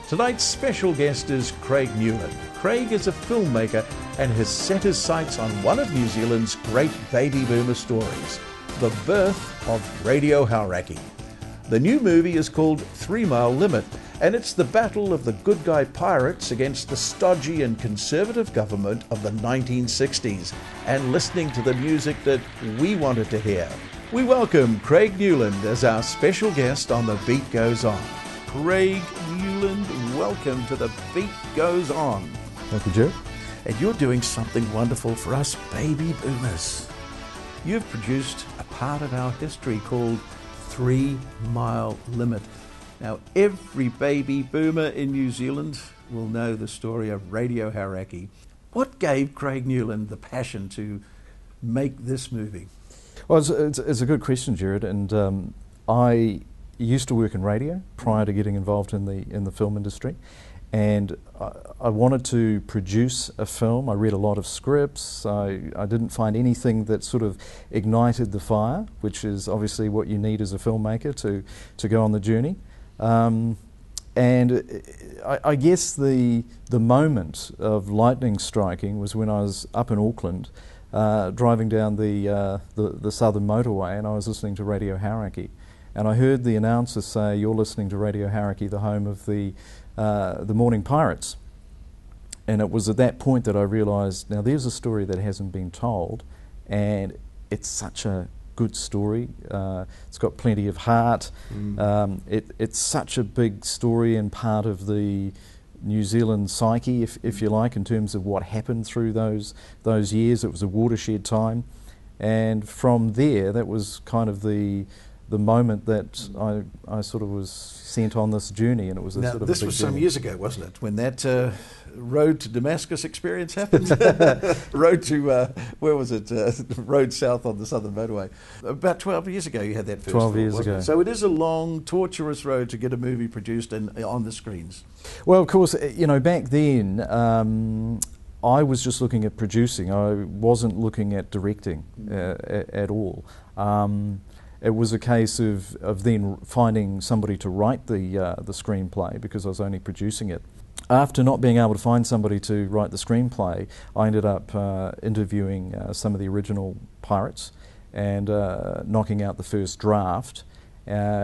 Tonight's special guest is Craig Newland. Craig is a filmmaker and has set his sights on one of New Zealand's great baby boomer stories, the birth of Radio Hauraki. The new movie is called 3 Mile Limit, and it's the battle of the good guy pirates against the stodgy and conservative government of the 1960s, and listening to the music that we wanted to hear. We welcome Craig Newland as our special guest on The Beat Goes On. Craig Newland, welcome to The Beat Goes On. Thank you, Jared. And you're doing something wonderful for us baby boomers. You've produced a part of our history called 3 Mile Limit. Now, every baby boomer in New Zealand will know the story of Radio Hauraki. What gave Craig Newland the passion to make this movie? Well, it's a good question, Jared, and I used to work in radio prior to getting involved in the film industry, and I wanted to produce a film. I read a lot of scripts. I didn't find anything that sort of ignited the fire, which is obviously what you need as a filmmaker to go on the journey. And I guess the moment of lightning striking was when I was up in Auckland, driving down the southern motorway, and I was listening to Radio Hauraki. And I heard the announcer say, "You're listening to Radio Hauraki, the home of the Morning Pirates." And it was at that point that I realised, now there's a story that hasn't been told, and it's such a good story. It's got plenty of heart. It's such a big story and part of the New Zealand psyche, if you like, in terms of what happened through those years. It was a watershed time. And from there, that was kind of the moment that I sort of was sent on this journey, and it was a now, sort of this a big was some journey. years ago, wasn't it, when that road to Damascus experience happened? Road to, where was it? Road south on the southern motorway. About 12 years ago you had that first 12 film, years wasn't ago. it? So it is a long, torturous road to get a movie produced and on the screens. Well, of course, back then I was just looking at producing. I wasn't looking at directing at all. It was a case of then finding somebody to write the screenplay, because I was only producing it. After not being able to find somebody to write the screenplay, I ended up interviewing some of the original pirates and knocking out the first draft,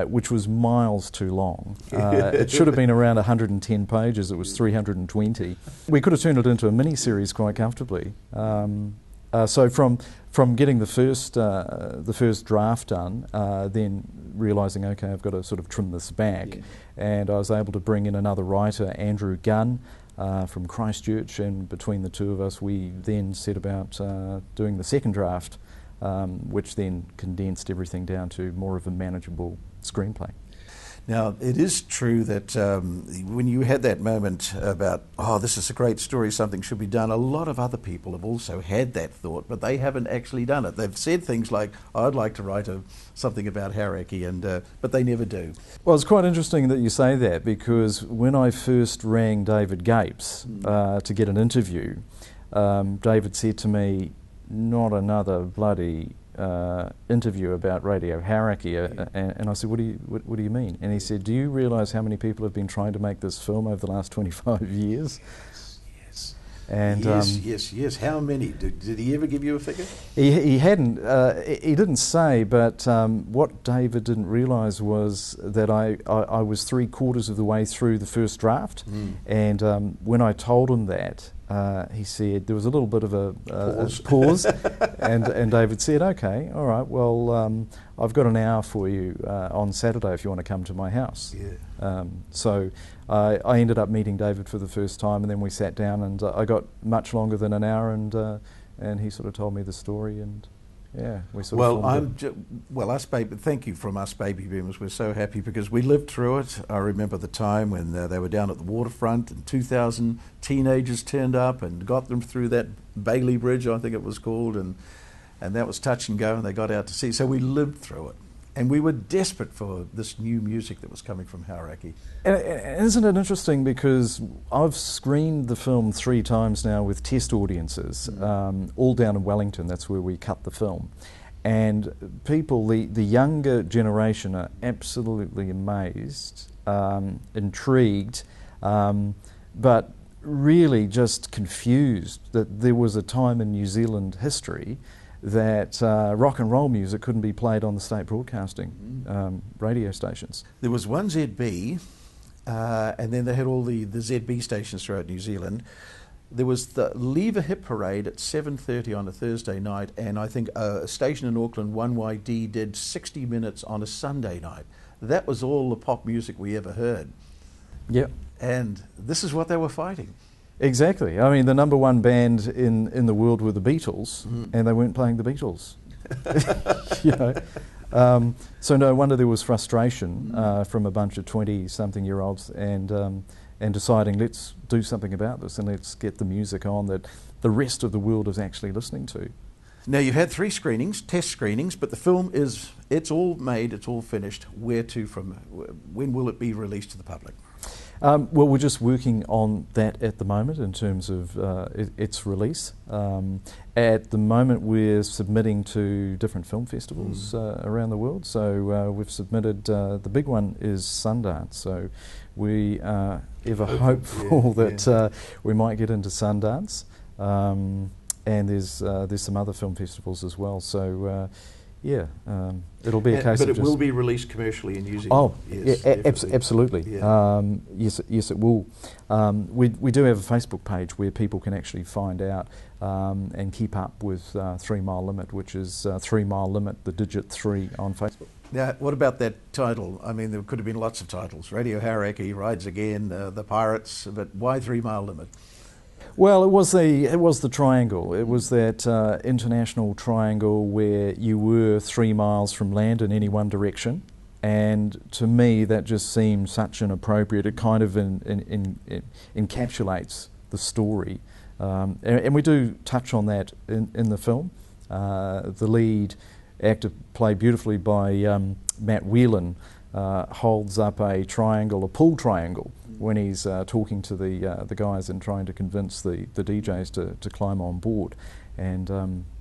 which was miles too long. It should have been around 110 pages. It was 320. We could have turned it into a mini-series quite comfortably. So from getting the first draft done, then realising, okay, I've got to sort of trim this back, and I was able to bring in another writer, Andrew Gunn, from Christchurch, and between the two of us we then set about doing the second draft, which then condensed everything down to more of a manageable screenplay. Now, it is true that when you had that moment about, oh, this is a great story, something should be done, a lot of other people have also had that thought, but they haven't actually done it. They've said things like, oh, I'd like to write something about Hauraki, but they never do. Well, it's quite interesting that you say that, because when I first rang David Gapes to get an interview, David said to me, "Not another bloody interview about Radio Hauraki," and I said, what do you mean? And he said, "Do you realise how many people have been trying to make this film over the last 25 years? Yes. And yes. How many? Did he ever give you a figure? He hadn't. He didn't say, but what David didn't realise was that I was 3/4 of the way through the first draft, and when I told him that, he said, there was a little bit of a pause, and David said, "Okay, all right, well, I've got an hour for you on Saturday if you want to come to my house." Yeah. So I ended up meeting David for the first time, and then we sat down, and I got much longer than an hour, and he sort of told me the story, and yeah, we sort of thank you from us baby boomers. We're so happy because we lived through it. I remember the time when they were down at the waterfront and 2,000 teenagers turned up and got them through that Bailey Bridge, I think it was called, and that was touch and go, and they got out to sea. So we lived through it. And we were desperate for this new music that was coming from Hauraki. And isn't it interesting, because I've screened the film 3 times now with test audiences, all down in Wellington. That's where we cut the film. And people, the younger generation, are absolutely amazed, intrigued, but really just confused that there was a time in New Zealand history that rock and roll music couldn't be played on the state broadcasting radio stations. There was one ZB, and then they had all the ZB stations throughout New Zealand. There was the Leave a Hip Parade at 7:30 on a Thursday night, and I think a station in Auckland, 1YD, did 60 minutes on a Sunday night. That was all the pop music we ever heard. Yep. And this is what they were fighting. Exactly. I mean, the number one band in the world were the Beatles, and they weren't playing the Beatles. You know, so no wonder there was frustration from a bunch of 20-something-year-olds, and deciding, let's do something about this and let's get the music on that the rest of the world is actually listening to. Now, you've had 3 screenings, test screenings, but the film it's all made, it's all finished. Where to from? When will it be released to the public? Well, we're just working on that at the moment in terms of its release. At the moment, we're submitting to different film festivals around the world. So we've submitted, the big one is Sundance. So we are ever hopeful that we might get into Sundance. And there's some other film festivals as well. So it'll be a case but of it will be released commercially in New Zealand. Oh, yes, absolutely. Yeah. Yes, it will. We do have a Facebook page where people can actually find out and keep up with 3 Mile Limit, which is 3 Mile Limit, the digit 3 on Facebook. Now, what about that title? I mean, there could have been lots of titles. Radio Hauraki, Rides Again, The Pirates, but why 3 Mile Limit? Well, it was the triangle. It was that international triangle where you were 3 miles from land in any one direction, and to me that just seemed such an appropriate. It kind of encapsulates the story, and we do touch on that in the film. The lead actor, played beautifully by Matt Whelan, holds up a triangle, a pull triangle, when he's talking to the guys and trying to convince the DJs to climb on board, and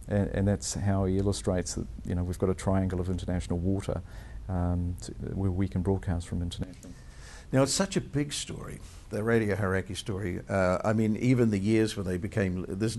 that's how he illustrates that, you know, we've got a triangle of international water where we can broadcast from international. Now, it's such a big story, the Radio Hauraki story. I mean, even the years when they became, there's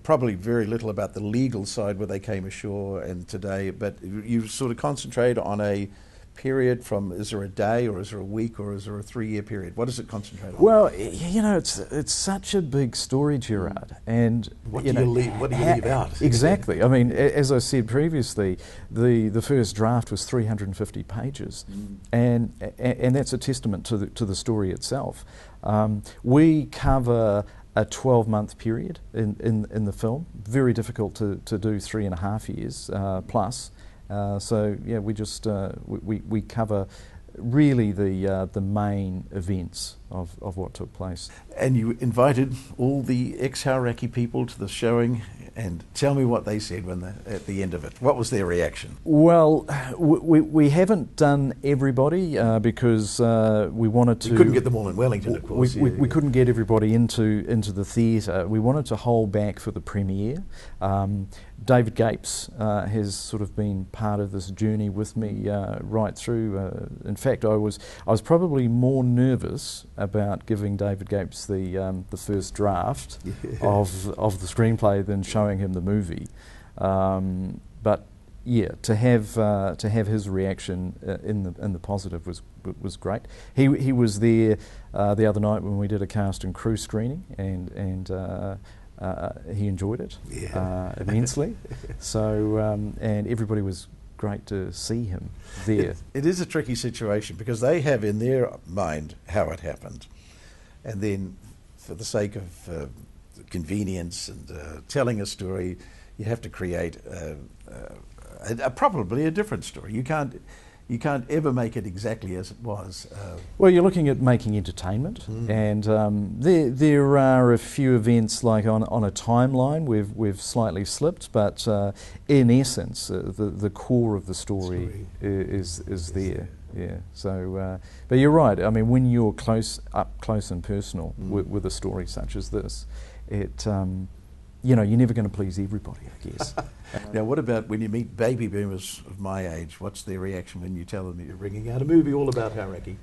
probably very little about the legal side where they came ashore and today, but you sort of concentrate on a period from, is there a day or is there a week or is there a 3-year period? What does it concentrate on? Well, you know, it's such a big story, Gerard, and what do you leave out? Exactly. I mean, as I said previously, the first draft was 350 pages, and that's a testament to the story itself. We cover a 12-month period in the film. Very difficult to do 3.5 years plus. So yeah, we just we cover really the main events of what took place. And you invited all the ex-Hauraki people to the showing, and tell me what they said at the end of it. What was their reaction? Well, we haven't done everybody because we wanted to. We couldn't get them all in Wellington, of course. We couldn't get everybody into the theatre. We wanted to hold back for the premiere. David Gapes has sort of been part of this journey with me right through. In fact, I was probably more nervous about giving David Gapes the first draft of the screenplay than showing him the movie. But yeah, to have his reaction in the positive was great. He was there the other night when we did a cast and crew screening, and he enjoyed it immensely. So and everybody was great to see him there. It is a tricky situation because they have in their mind how it happened, and then for the sake of convenience and telling a story, you have to create probably a different story. You can't ever make it exactly as it was. Well, you're looking at making entertainment, and there are a few events like on a timeline we've slightly slipped, but in essence, the core of the story is there. Yeah. So, but you're right. I mean, when you're close and personal with a story such as this, it you're never going to please everybody, I guess. Now, what about when you meet baby boomers of my age? What's their reaction when you tell them that you're bringing out a movie all about Hauraki?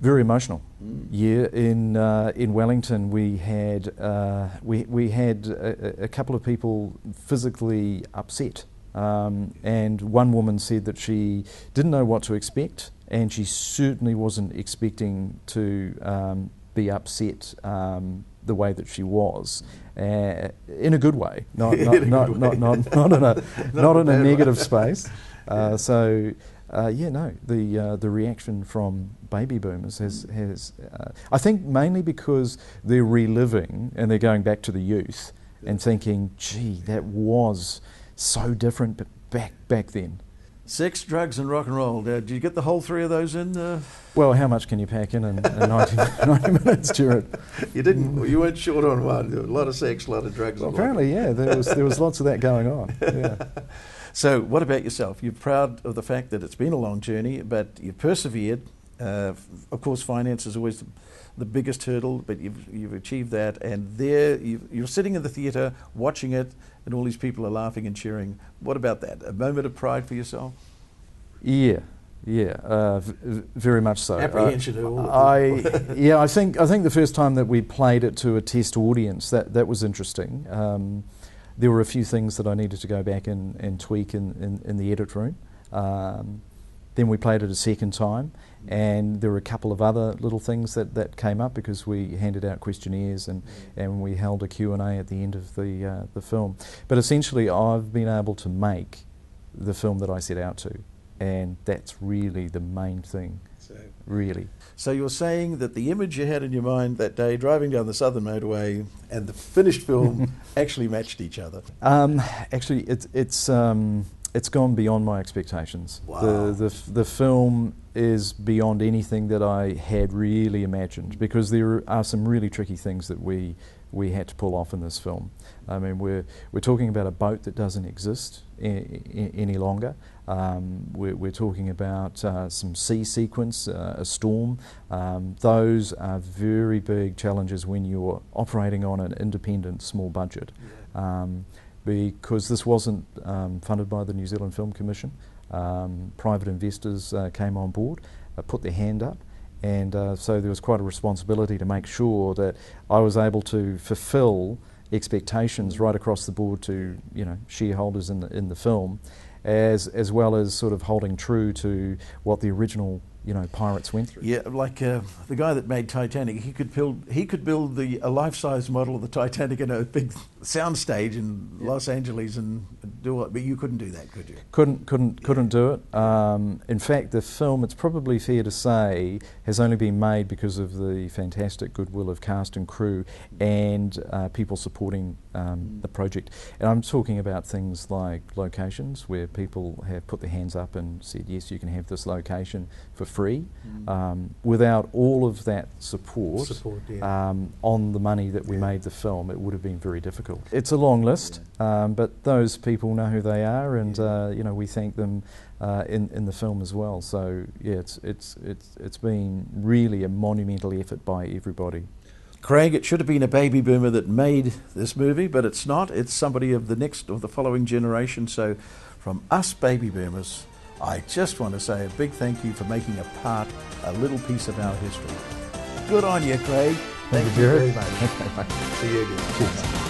Very emotional. Yeah, in Wellington we had a couple of people physically upset, and one woman said that she didn't know what to expect, and she certainly wasn't expecting to be upset the way that she was, in a good way, not in a negative space. The reaction from baby boomers has I think mainly because they're reliving and they're going back to the youth and thinking, gee, that was so different back then. Sex, drugs and rock and roll. Did you get the whole three of those in? Well, how much can you pack in 90 minutes, Jared? You didn't. You weren't short on one. There was a lot of sex, a lot of drugs. Well, apparently, yeah, there was lots of that going on. Yeah. So, what about yourself? You're proud of the fact that it's been a long journey, but you've persevered. Of course, finance is always the biggest hurdle, but you've achieved that. And there, you're sitting in the theatre, watching it, and all these people are laughing and cheering. What about that? A moment of pride for yourself? Yeah, very much so. Apprehension. I think the first time that we played it to a test audience, that was interesting. There were a few things that I needed to go back and tweak in the edit room. Then we played it a second time, and there were a couple of other little things that came up because we handed out questionnaires and we held a Q&A at the end of the film. But essentially, I've been able to make the film that I set out to, and that's really the main thing, really. So you're saying that the image you had in your mind that day, driving down the southern motorway, and the finished film actually matched each other? Actually, it's gone beyond my expectations. Wow. The film is beyond anything that I had really imagined, because there are some really tricky things that we had to pull off in this film. I mean, we're talking about a boat that doesn't exist any longer. We're talking about some sea sequence, a storm. Those are very big challenges when you're operating on an independent small budget. Because this wasn't funded by the New Zealand Film Commission. Private investors came on board, put their hand up, and so there was quite a responsibility to make sure that I was able to fulfil expectations right across the board to shareholders in the film, as well as sort of holding true to what the original pirates went through. Yeah, like the guy that made Titanic, he could build a life-size model of the Titanic in a big soundstage in Los Angeles and do it, but you couldn't do that, could you? Couldn't do it. In fact, the film, it's probably fair to say, has only been made because of the fantastic goodwill of cast and crew and people supporting the project. And I'm talking about things like locations where people have put their hands up and said, yes, you can have this location for free. Without all of that support on the money that we made the film, it would have been very difficult. It's a long list, but those people know who they are, and we thank them in the film as well. So yeah, it's been really a monumental effort by everybody. Craig, it should have been a baby boomer that made this movie, but it's not. It's somebody of the following generation. So from us baby boomers, I just want to say a big thank you for making a little piece of our history. Good on you, Craig. Thank you very much. See you again. Cheers.